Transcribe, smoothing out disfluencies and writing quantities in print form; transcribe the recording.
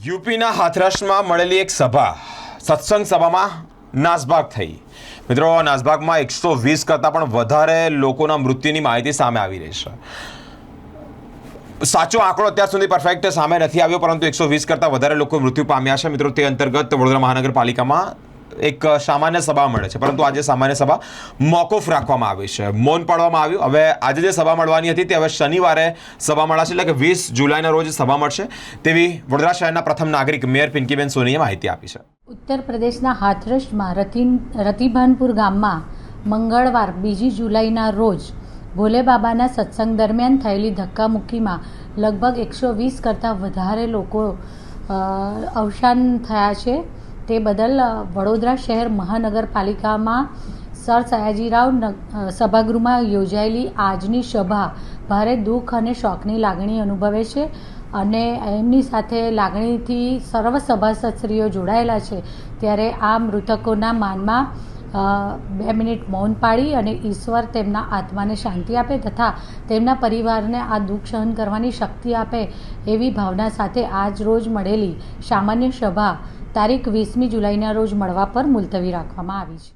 યુપીના હાથરસમાં મળેલી એક સભા સત્સંગ સભામાં નાસભાગ થઈ। મિત્રો, નાસભાગમાં 120 કરતાં પણ વધારે લોકોના મૃત્યુની માહિતી સામે આવી રહી છે। સાચો આંકડો અત્યાર સુધી પરફેક્ટ સામે નથી આવ્યો, પરંતુ 120 કરતાં વધારે લોકો મૃત્યુ પામ્યા છે। મિત્રો, તે અંતર્ગત વડોદરા મહાનગરપાલિકામાં એક સામાન્ય સભા મળે છે, પરંતુ આજે સામાન્ય સભા મોકૂફ રાખવામાં આવી છે, મૌન પાડવામાં આવ્યું। હવે આજે જે સભા મળવાની હતી તે હવે શનિવારે સભા મળશે, એટલે કે 20 જુલાઈના રોજ સભા મળશે તેવી વડોદરા શહેરના પ્રથમ નાગરિક મેયર પિંકીબેન સોનીએ માહિતી આપી છે। ઉત્તર પ્રદેશના હાથરસમાં રતિભાનપુર ગામમાં મંગળવાર 2 જુલાઈના રોજ ભોલે બાબાના સત્સંગ દરમિયાન થયેલી ધક્કામુક્કીમાં લગભગ 120 કરતાં વધારે લોકો અવસાન થયા છે। તે બદલ વડોદરા શહેર મહાનગરપાલિકામાં સર સયાજીરાવ સભાગૃહમાં યોજાયેલી આજની સભા ભારે દુઃખ અને શોકની લાગણી અનુભવે છે અને એમની સાથે લાગણીથી સર્વ સભાસદશ્રીઓ જોડાયેલા છે। ત્યારે આ મૃતકોના માનમાં 2 મિનિટ મૌન પાડી અને ઈશ્વર તેમના આત્માને શાંતિ આપે તથા તેમના પરિવારને આ દુઃખ સહન કરવાની શક્તિ આપે એવી ભાવના સાથે આજ રોજ મળેલી સામાન્ય સભા તારીખ 20મી જુલાઈના રોજ મળવા પર મુલતવી રાખવામાં આવી છે।